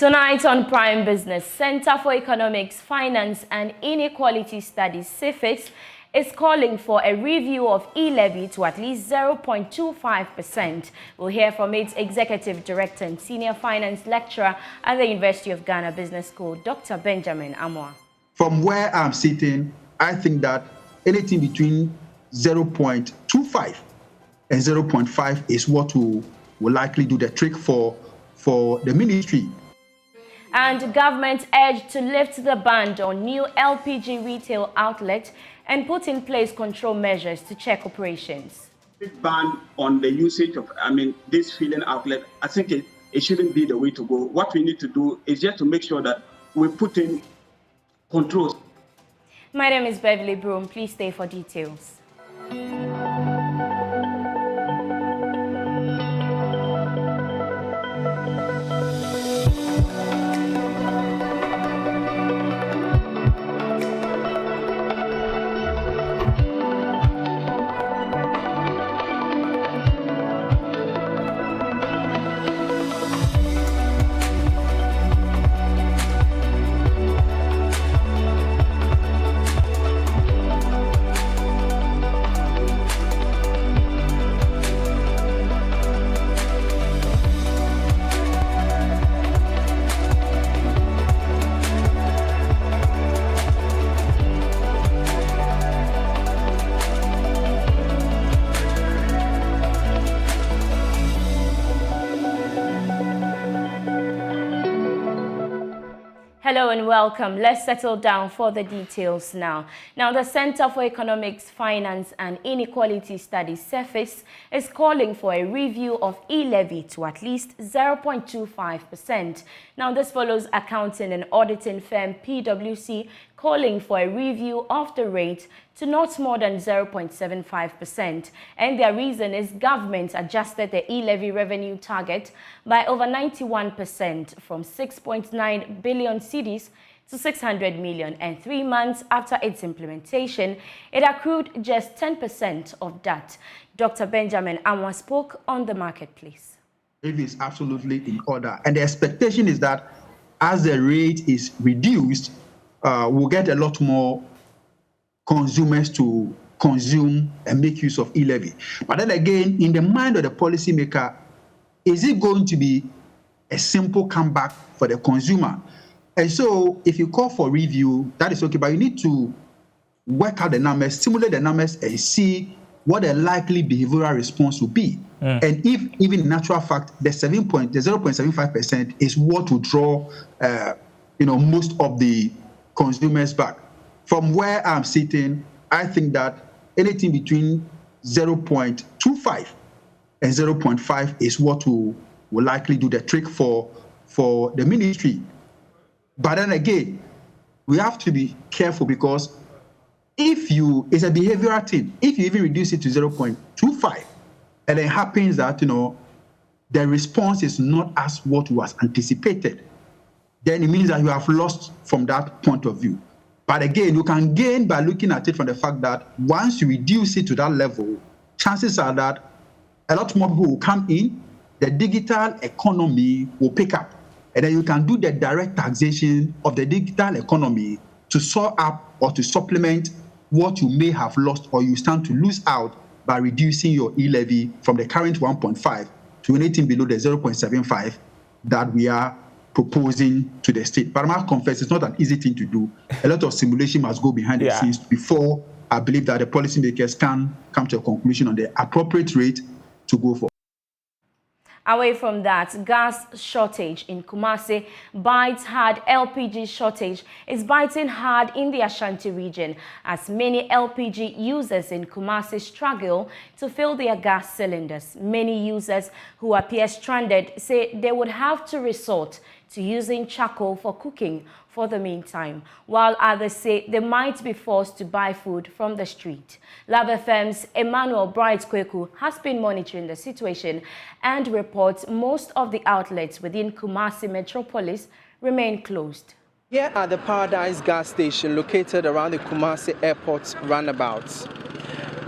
Tonight on Prime Business, Center for Economics, Finance and Inequality Studies, CEFIS, is calling for a review of e-levy to at least 0.25%. We'll hear from its Executive Director and Senior Finance Lecturer at the University of Ghana Business School, Dr. Benjamin Amoah. From where I'm sitting, I think that anything between 0.25 and 0.5 is what will likely do the trick for the ministry. And government urged to lift the ban on new LPG retail outlets and put in place control measures to check operations. Ban on the usage of, this filling outlet, I think it shouldn't be the way to go. What we need to do is just to make sure that we put in controls. My name is Beverly Broom. Please stay for details. Hello and welcome. Let's settle down for the details now. Now, the Center for Economics, Finance and Inequality Studies, CEFIS, is calling for a review of e-levy to at least 0.25%. Now, this follows accounting and auditing firm PwC calling for a review of the rate to not more than 0.75%. And their reason is government adjusted the e-levy revenue target by over 91% from 6.9 billion cedis to 600 million. And 3 months after its implementation, it accrued just 10% of that. Dr. Benjamin Amoah spoke on the marketplace. It is absolutely in order. And the expectation is that as the rate is reduced, we'll get a lot more consumers to consume and make use of e-levy. But then again, in the mind of the policymaker, is it going to be a simple comeback for the consumer? And so if you call for review, that is okay, but you need to work out the numbers, simulate the numbers, and see what a likely behavioral response will be. And if even in natural fact, the 0.75% is what will draw most of the consumers back. From where I'm sitting, I think that anything between 0.25 and 0.5 is what will likely do the trick for the ministry. But then again, we have to be careful because it's a behavioral thing. If you even reduce it to 0.25, and it happens that, the response is not as what was anticipated, then it means that you have lost from that point of view. But again, you can gain by looking at it from the fact that once you reduce it to that level, chances are that a lot more people will come in, the digital economy will pick up, and then you can do the direct taxation of the digital economy to sort up or to supplement what you may have lost or you stand to lose out by reducing your e-levy from the current 1.5 to anything below the 0.75 that we are proposing to the state. But I must confess, it's not an easy thing to do. A lot of simulation must go behind the scenes before I believe that the policymakers can come to a conclusion on the appropriate rate to go for. Away from that, gas shortage in Kumasi bites hard. LPG shortage is biting hard in the Ashanti region as many LPG users in Kumasi struggle to fill their gas cylinders. Many users who appear stranded say they would have to resort to using charcoal for cooking for the meantime, while others say they might be forced to buy food from the street. Love FM's Emmanuel Bright Kweku has been monitoring the situation and reports most of the outlets within Kumasi Metropolis remain closed. Here at the Paradise gas station located around the Kumasi Airport roundabout.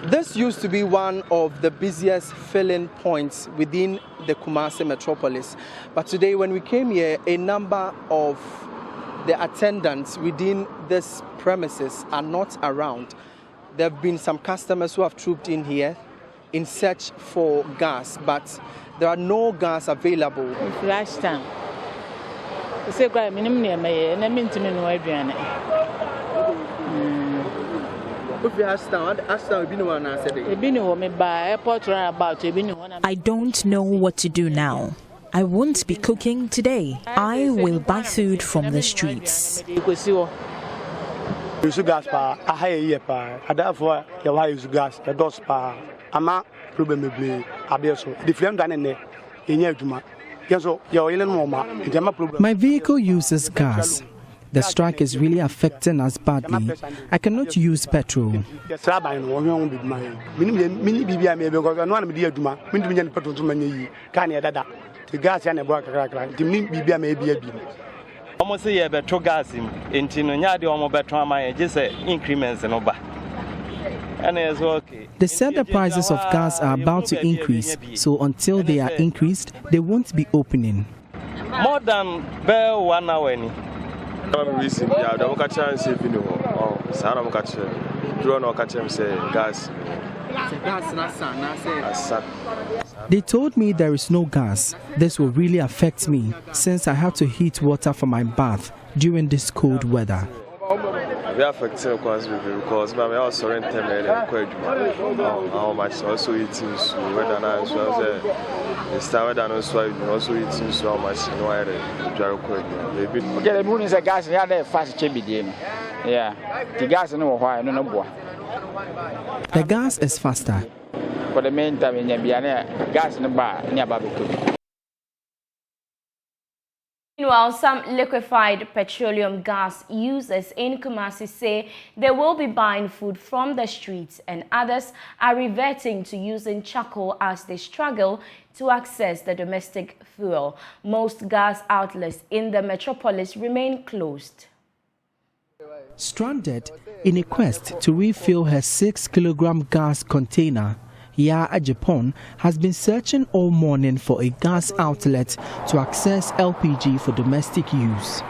This used to be one of the busiest filling points within the Kumasi metropolis. But today when we came here, a number of the attendants within this premises are not around. There have been some customers who have trooped in here in search for gas, but there are no gas available. Last time, I don't know what to do now. I won't be cooking today. I will buy food from the streets. My vehicle uses gas. The strike is really affecting us badly. I cannot use petrol. Almost a year better gas in Tinoyadi or better just increments and over. They said the prices of gas are about to increase, so until they are increased, they won't be opening. More than 1 hour. They told me there is no gas. This will really affect me since I have to heat water for my bath during this cold weather. We are affected because we are also renting how much also eating so whether now the star whether also eating so how much no I maybe okay the moon is a gas here there fast yeah the gas no why no boy. The gas is faster. For the meantime in gas no bar near barbecue. Meanwhile, some liquefied petroleum gas users in Kumasi say they will be buying food from the streets, and others are reverting to using charcoal as they struggle to access the domestic fuel. Most gas outlets in the metropolis remain closed. Stranded in a quest to refill her 6-kilogram gas container, Ya Ajapon has been searching all morning for a gas outlet to access LPG for domestic use.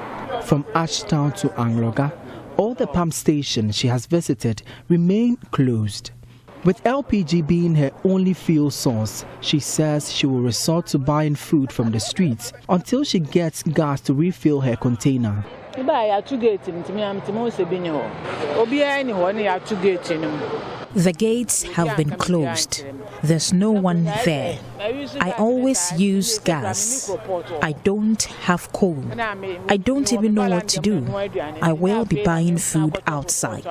From Ashtown to Angloga, all the pump stations she has visited remain closed. With LPG being her only fuel source, she says she will resort to buying food from the streets until she gets gas to refill her container. The gates have been closed. There's no one there. I always use gas. I don't have coal. I don't even know what to do. I will be buying food outside.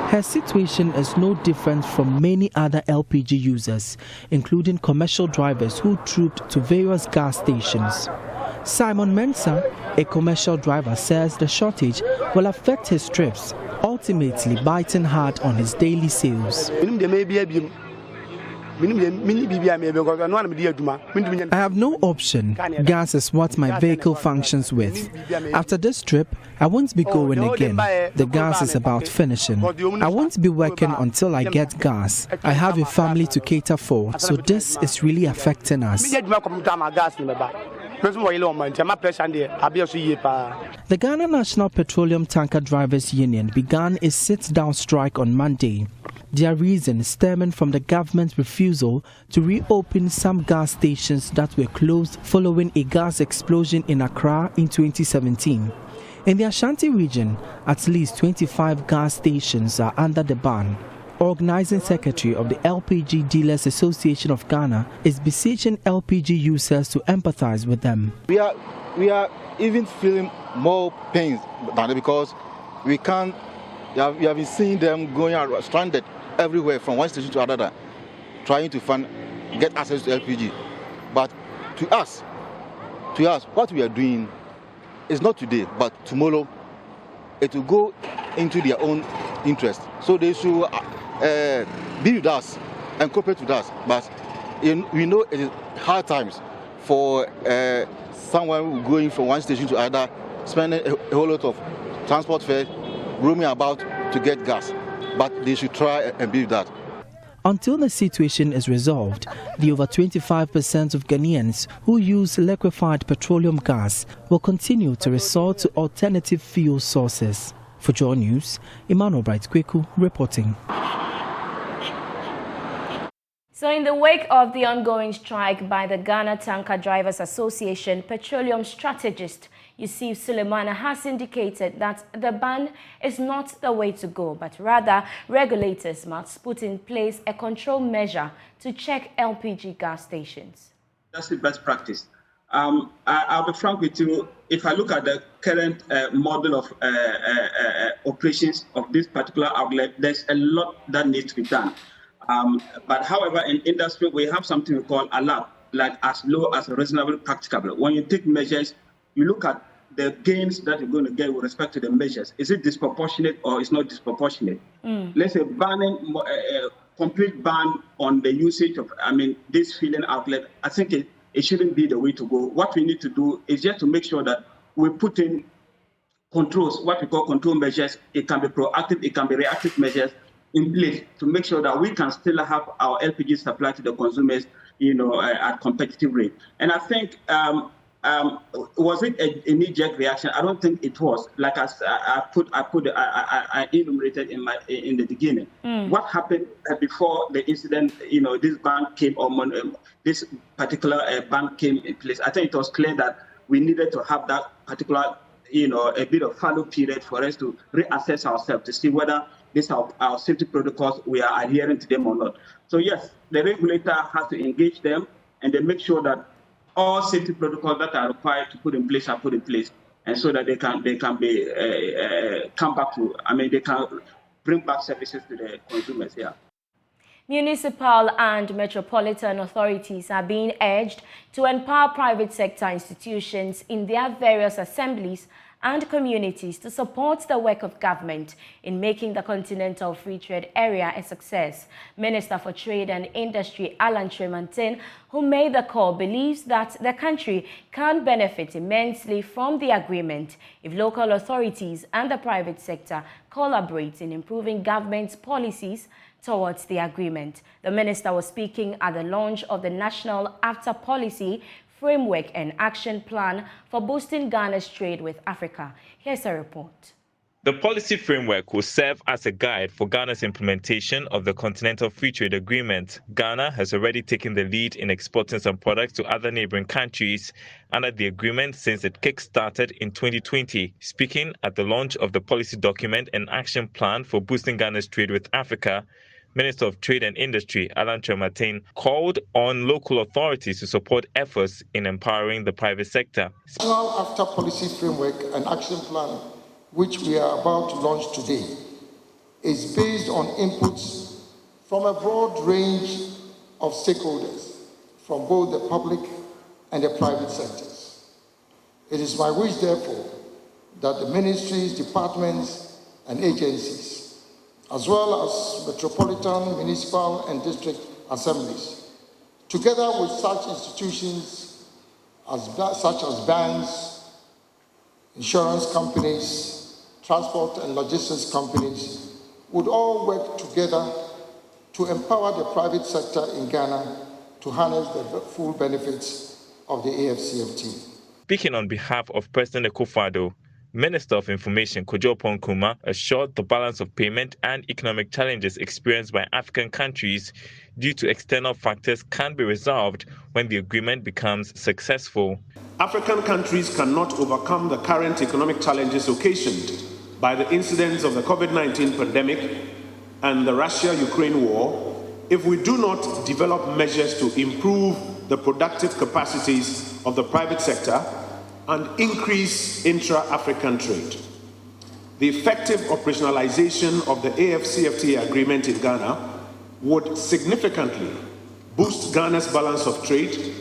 Her situation is no different from many other LPG users, including commercial drivers who trooped to various gas stations. Simon Mensah, a commercial driver, says the shortage will affect his trips, ultimately biting hard on his daily sales. I have no option. Gas is what my vehicle functions with. After this trip, I won't be going again. The gas is about finishing. I won't be working until I get gas. I have a family to cater for, so this is really affecting us. The Ghana National Petroleum Tanker Drivers Union began a sit-down strike on Monday. Their reason stemming from the government's refusal to reopen some gas stations that were closed following a gas explosion in Accra in 2017. In the Ashanti region, at least 25 gas stations are under the ban. Organizing Secretary of the LPG Dealers Association of Ghana is beseeching LPG users to empathize with them. We are even feeling more pain than it because we can't. We have been seeing them going out stranded everywhere from one station to another, trying to get access to LPG. But to us, what we are doing is not today, but tomorrow. It will go into their own interest. So they should be with us and cooperate with us. But we know it is hard times for someone going from one station to another spending a whole lot of transport fare, roaming about to get gas. But they should try and do that. Until the situation is resolved, the over 25% of Ghanaians who use liquefied petroleum gas will continue to resort to alternative fuel sources. For Joy News, Emmanuel Bright-Kweku reporting. So in the wake of the ongoing strike by the Ghana Tanker Drivers Association, petroleum strategist Yusuf Sulemana has indicated that the ban is not the way to go, but rather regulators must put in place a control measure to check LPG gas stations. That's the best practice. I'll be frank with you. If I look at the current model of operations of this particular outlet, there's a lot that needs to be done. But however, in industry, we have something we call alert, like as low as reasonably practicable. When you take measures, you look at the gains that you're going to get with respect to the measures. Is it disproportionate or is not disproportionate? Let's say banning a complete ban on the usage of, this filling outlet. I think it shouldn't be the way to go. What we need to do is just to make sure that we put in controls, what we call control measures. It can be proactive, it can be reactive measures in place to make sure that we can still have our LPG supply to the consumers, at competitive rate. And I think, was it a knee-jerk reaction? I don't think it was. Like I enumerated in the beginning. What happened before the incident? This ban came on. This particular ban came in place. I think it was clear that we needed to have that particular, a bit of fallow period for us to reassess ourselves to see whether these are our safety protocols, we are adhering to them or not. So yes, the regulator has to engage them and then make sure that all safety protocols that are required to put in place are put in place, and so that they can be come back to. They can bring back services to the consumers. Yeah. Municipal and metropolitan authorities are being urged to empower private sector institutions in their various assemblies and communities to support the work of government in making the Continental Free Trade Area a success. Minister for Trade and Industry Alan Tremantin, who made the call, believes that the country can benefit immensely from the agreement if local authorities and the private sector collaborate in improving government's policies towards the agreement. The minister was speaking at the launch of the National After Policy Framework and Action Plan for boosting Ghana's trade with Africa. Here's a report. The policy framework will serve as a guide for Ghana's implementation of the Continental Free Trade Agreement. Ghana has already taken the lead in exporting some products to other neighboring countries under the agreement since it kick-started in 2020. Speaking at the launch of the policy document and action plan for boosting Ghana's trade with Africa, Minister of Trade and Industry Alan Tremantin called on local authorities to support efforts in empowering the private sector. National After Policy Framework and Action Plan, which we are about to launch today, is based on inputs from a broad range of stakeholders from both the public and the private sectors. It is my wish, therefore, that the ministries, departments, and agencies, as well as metropolitan, municipal, and district assemblies, together with such institutions such as banks, insurance companies, transport and logistics companies, would all work together to empower the private sector in Ghana to harness the full benefits of the AFCFT. Speaking on behalf of President Akufo-Addo, Minister of Information Kojo Nkrumah assured the balance of payment and economic challenges experienced by African countries due to external factors can be resolved when the agreement becomes successful. African countries cannot overcome the current economic challenges occasioned by the incidents of the COVID-19 pandemic and the Russia-Ukraine war if we do not develop measures to improve the productive capacities of the private sector and increase intra-African trade. The effective operationalization of the AFCFTA agreement in Ghana would significantly boost Ghana's balance of trade,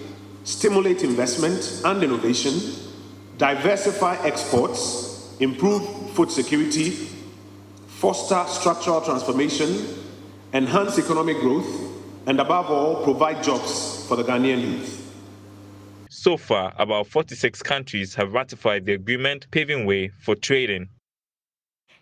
stimulate investment and innovation, diversify exports, improve food security, foster structural transformation, enhance economic growth, and above all, provide jobs for the Ghanaian youth. So far, about 46 countries have ratified the agreement, paving way for trading.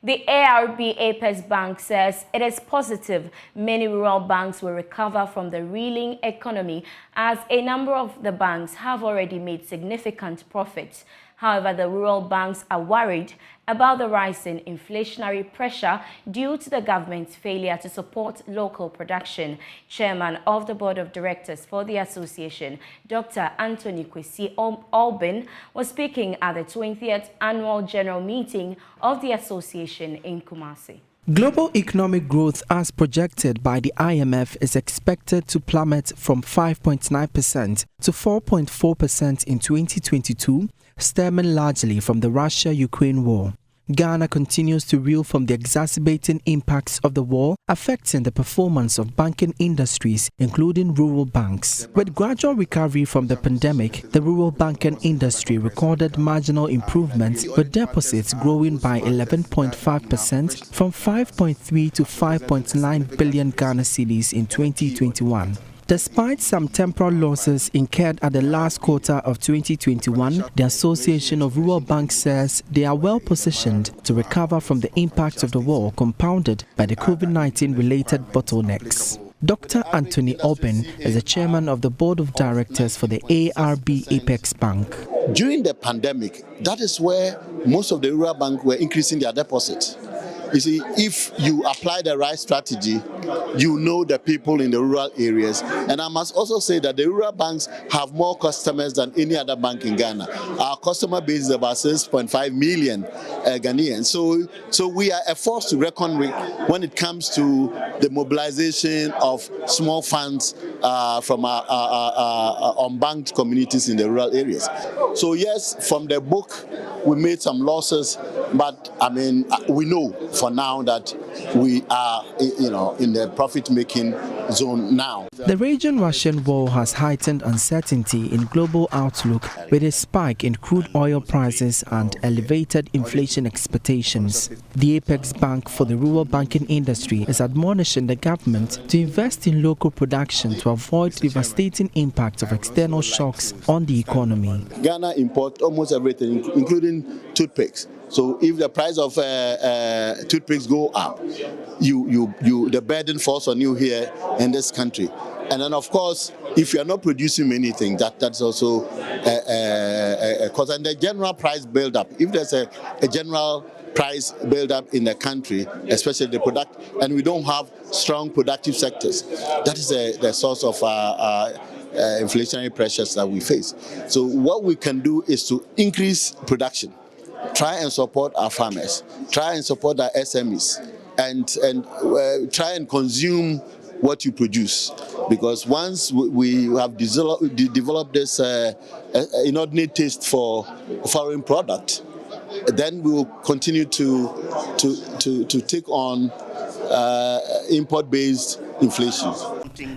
The ARB Apex Bank says it is positive many rural banks will recover from the reeling economy, as a number of the banks have already made significant profits. However, the rural banks are worried about the rising inflationary pressure due to the government's failure to support local production. Chairman of the Board of Directors for the association, Dr. Anthony Kwesi Albin, was speaking at the 20th Annual General Meeting of the association in Kumasi. Global economic growth, as projected by the IMF, is expected to plummet from 5.9% to 4.4% in 2022, stemming largely from the Russia-Ukraine war. Ghana continues to reel from the exacerbating impacts of the war, affecting the performance of banking industries, including rural banks. With gradual recovery from the pandemic, the rural banking industry recorded marginal improvements, with deposits growing by 11.5% from 5.3 to 5.9 billion Ghana cedis in 2021. Despite some temporal losses incurred at the last quarter of 2021, the Association of Rural Banks says they are well positioned to recover from the impact of the war compounded by the COVID-19 related bottlenecks. Dr. Anthony Albin is the chairman of the board of directors for the ARB Apex Bank. During the pandemic, that is where most of the rural banks were increasing their deposits. You see, if you apply the right strategy, you know the people in the rural areas. And I must also say that the rural banks have more customers than any other bank in Ghana. Our customer base is about 6.5 million Ghanaians. So we are a force to reckon with when it comes to the mobilization of small funds from our unbanked communities in the rural areas. So yes, from the book, we made some losses, but I mean, we know for now that we are, in the profit-making zone now. The raging Russian war has heightened uncertainty in global outlook, with a spike in crude oil prices and elevated inflation expectations. The Apex Bank for the rural banking industry is admonishing the government to invest in local production to avoid devastating impact of external shocks on the economy. Ghana imports almost everything, including toothpicks. So if the price of toothpicks go up, the burden falls on you here in this country. And then, of course, if you are not producing anything, that's also a cause. And the general price build-up, if there's a general price build-up in the country, especially the product, and we don't have strong productive sectors, that is the source of inflationary pressures that we face. So what we can do is to increase production, try and support our farmers, try and support our SMEs, and try and consume what you produce. Because once we have developed this inordinate taste for foreign product, then we will continue to take on import-based inflation.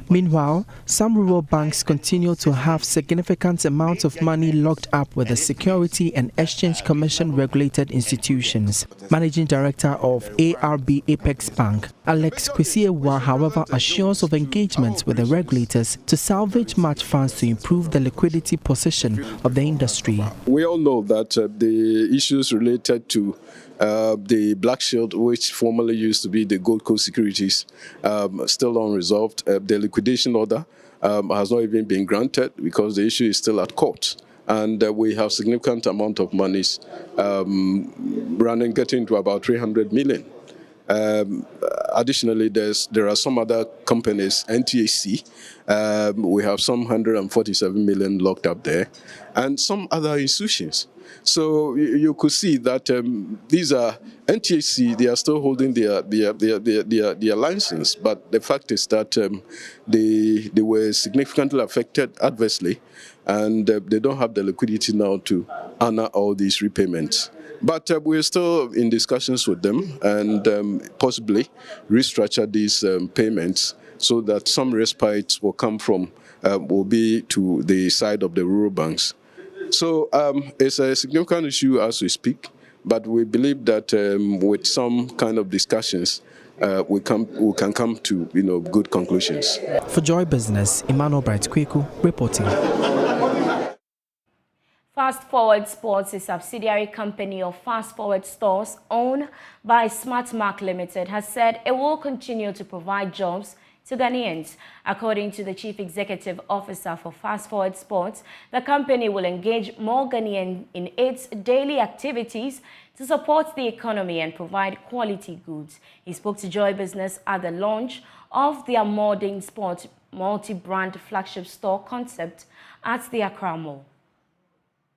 Meanwhile, some rural banks continue to have significant amounts of money locked up with the Security and Exchange Commission regulated institutions. Managing Director of ARB Apex Bank, Alex Kwesi, however, assures of engagement with the regulators to salvage much funds to improve the liquidity position of the industry. We all know that the issues related to the Black Shield, which formerly used to be the Gold Coast Securities, still unresolved. The liquidation order has not even been granted because the issue is still at court. And we have significant amount of monies getting to about 300 million. Additionally, there are some other companies, NTAC, we have some 147 million locked up there, and some other institutions. So you could see that these are NTAC, they are still holding their license, but the fact is that they were significantly affected adversely, and they don't have the liquidity now to honor all these repayments. But we're still in discussions with them and possibly restructure these payments so that some respite will come from, will be to the side of the rural banks. So it's a significant issue as we speak, but we believe that with some kind of discussions, we can come to good conclusions. For Joy Business, Emmanuel Bright Kweku reporting. Fast Forward Sports, a subsidiary company of Fast Forward Stores owned by SmartMark Limited, has said it will continue to provide jobs to Ghanaians. According to the Chief Executive Officer for Fast Forward Sports, the company will engage more Ghanaians in its daily activities to support the economy and provide quality goods. He spoke to Joy Business at the launch of their modern sport multi-brand flagship store concept at the Accra Mall.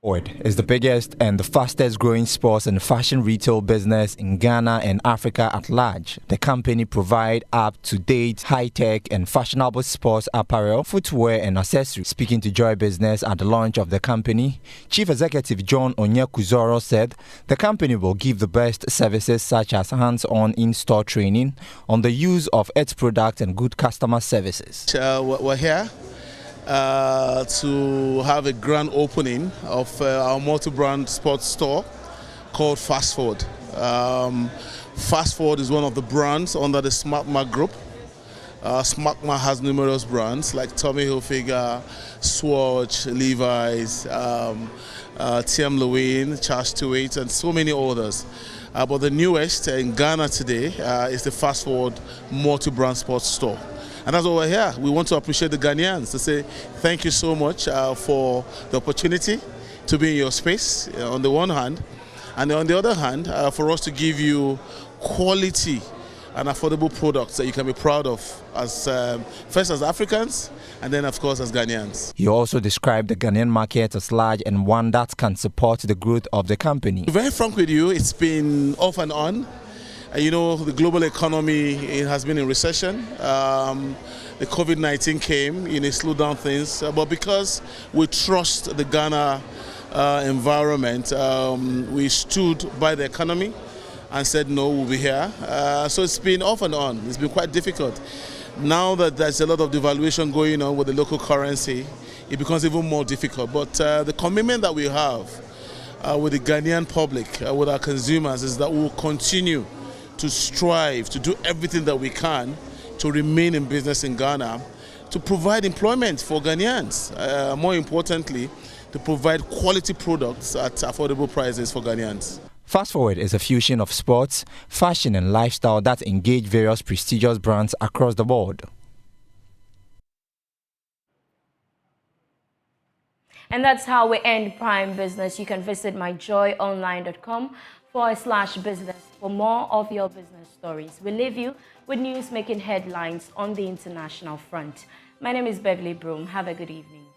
Ford is the biggest and the fastest growing sports and fashion retail business in Ghana and Africa at large. The company provides up-to-date, high-tech and fashionable sports apparel, footwear and accessories. Speaking to Joy Business at the launch of the company, Chief Executive John Onyekuzoro said the company will give the best services such as hands-on in-store training on the use of its product and good customer services. We're here to have a grand opening of our multi-brand sports store called Fast Forward. Fast Forward is one of the brands under the SmartMark group. SmartMark has numerous brands like Tommy Hilfiger, Swatch, Levi's, TM Lewin, Charles Stewart, and so many others. But the newest in Ghana today is the Fast Forward multi-brand sports store. And that's why we're here. We want to appreciate the Ghanaians to say thank you so much for the opportunity to be in your space on the one hand, and on the other hand, for us to give you quality and affordable products that you can be proud of as first as Africans and then of course as Ghanaians. He also described the Ghanaian market as large and one that can support the growth of the company. To be very frank with you, it's been off and on. You know, the global economy has been in recession. The COVID-19 came, it slowed down things. But because we trust the Ghana environment, we stood by the economy and said, no, we'll be here. So it's been off and on. It's been quite difficult. Now that there's a lot of devaluation going on with the local currency, it becomes even more difficult. But the commitment that we have with the Ghanaian public, with our consumers, is that we will continue to strive to do everything that we can to remain in business in Ghana, to provide employment for Ghanaians, more importantly, to provide quality products at affordable prices for Ghanaians. Fast Forward is a fusion of sports, fashion and lifestyle that engage various prestigious brands across the board. And that's how we end Prime Business. You can visit myjoyonline.com/business for more of your business stories. We leave you with news making headlines on the international front. My name is Beverly Broom. Have a good evening.